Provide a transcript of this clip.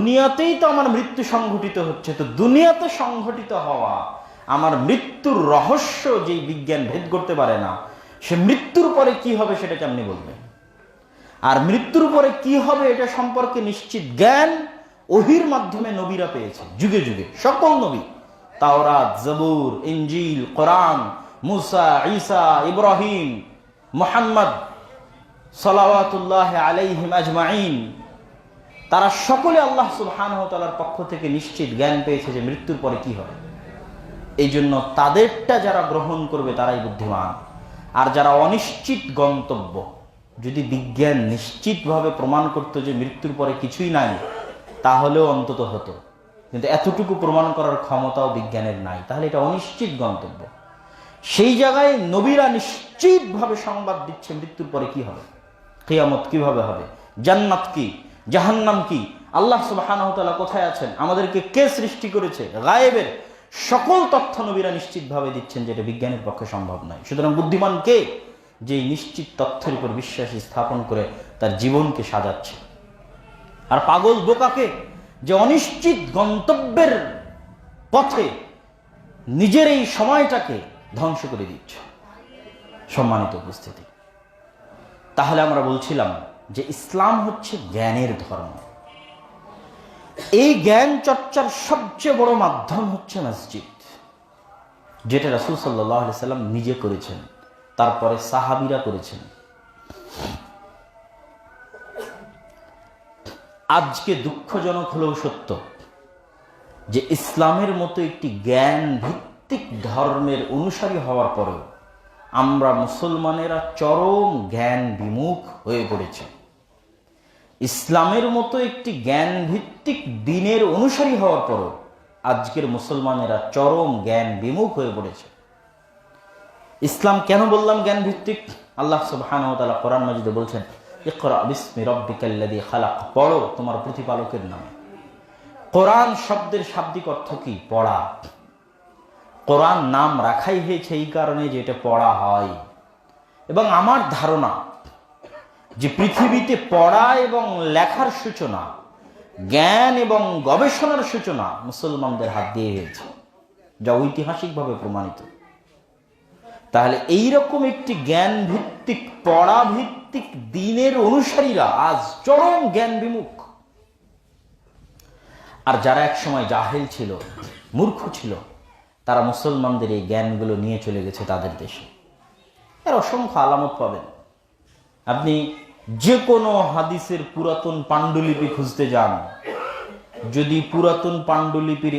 দুনিয়াতেই তো আমার মৃত্যু সংঘটিত হচ্ছে, তো দুনিয়াতে সংঘটিত হওয়া আমার মৃত্যুর রহস্য যেই বিজ্ঞান ভেদ করতে পারে না, সে মৃত্যুর পরে কি হবে সেটা কেমনি বলবে? আর মৃত্যুর পরে কি হবে এটা সম্পর্কে নিশ্চিত জ্ঞান ওহির মাধ্যমে নবীরা পেয়েছে, যুগে যুগে সকল নবী। তাওরাত, জবুর, ইনজিল, কোরআন, মুসা, ঈসা, ইব্রাহিম, মুহাম্মদ সালাওয়াতুল্লাহ আলাইহিম আজমাইন, তারা সকলে আল্লাহ সুবহানাহু ওয়া তাআলার পক্ষ থেকে নিশ্চিত জ্ঞান পেয়েছে যে মৃত্যুর পরে কি হবে। এই জন্য তাদেরটা যারা গ্রহণ করবে তারাই বুদ্ধিমান। আর যারা অনিশ্চিত গন্তব্য, যদি বিজ্ঞান নিশ্চিতভাবে প্রমাণ করতো যে মৃত্যুর পরে কিছুই নাই, তাহলেও অন্তত হতো, কিন্তু এতটুকু প্রমাণ করার ক্ষমতাও বিজ্ঞানের নাই, তাহলে এটা অনিশ্চিত গন্তব্য। সেই জায়গায় নবীরা নিশ্চিতভাবে সংবাদ দিচ্ছে মৃত্যুর পরে কি হবে, কিয়ামত কিভাবে হবে, জান্নাত কি, জাহান্নাম কি, আল্লাহ সুবহানাহু ওয়া তাআলা কোথায় আছেন, আমাদেরকে কে সৃষ্টি করেছে, গায়েবের সকল তথ্য নবীরা নিশ্চিতভাবে দিচ্ছেন, যেটা বিজ্ঞানের পক্ষে সম্ভব নয়। সুতরাং বুদ্ধিমান কে? যে নিশ্চিত তথ্যের উপর বিশ্বাস স্থাপন করে তার জীবনকে সাজাচ্ছে। আর পাগল বোকাকে যে অনিশ্চিত গন্তব্যের পথে নিজের এই সময়টাকে ধ্বংস করে দিচ্ছে। সম্মানিত উপস্থিতি, তাহলে আমরা বলছিলাম যে ইসলাম হচ্ছে জ্ঞানের ধর্ম। এই জ্ঞান চর্চার সবচেয়ে বড় মাধ্যম হচ্ছে মসজিদ, যেটা রাসূল সাল্লাল্লাহু আলাইহি সাল্লাম নিজে করেছেন, তারপরে সাহাবীরা করেছেন। আজকে দুঃখজনক হলেও সত্য যে ইসলামের মতো একটি জ্ঞান ভিত্তিক ধর্মের অনুসারী হওয়ার পরেও আমরা মুসলমানেরা চরম জ্ঞান বিমুখ হয়ে পড়েছি। ইসলামের মতো একটি জ্ঞান ভিত্তিক দ্বীনের অনুসারী হওয়ার পরও আজকের মুসলমানেরা চরম জ্ঞান বিমুখ হয়ে পড়েছে। ইসলাম কেন বললাম জ্ঞান ভিত্তিক? আল্লাহ সুবহানাহু ওয়া তাআলা কোরআন মাজিদে বলছেন, ইকরা বিসমি রাব্বিকাল্লাযী খালাক, পড়ো তোমার প্রতিপালকের নামে। কোরআন শব্দের শাব্দিক অর্থ কি? পড়া। কোরআন নাম রাখাই হয়েছে এই কারণে যে এটা পড়া হয়। এবং আমার ধারণা যে পৃথিবীতে পড়া এবং লেখার সূচনা, জ্ঞান এবং গবেষণার সূচনা মুসলমানদের হাত দিয়ে হয়েছে, যা ঐতিহাসিকভাবে প্রমাণিত। তাহলে এইরকম একটি জ্ঞান ভিত্তিক, পড়া ভিত্তিক দ্বীনের অনুসারীরা আজ চরম জ্ঞান বিমুখ। আর যারা একসময় জাহেল ছিল, মূর্খ ছিল, তারা মুসলমানদের এই জ্ঞানগুলো নিয়ে চলে গেছে তাদের দেশে। এর অসংখ্য আলামত পাবেন। আপনি যে কোনো হাদিসের পুরাতন পাণ্ডুলিপি খুঁজতে যান, যদি পুরাতন পাণ্ডুলিপির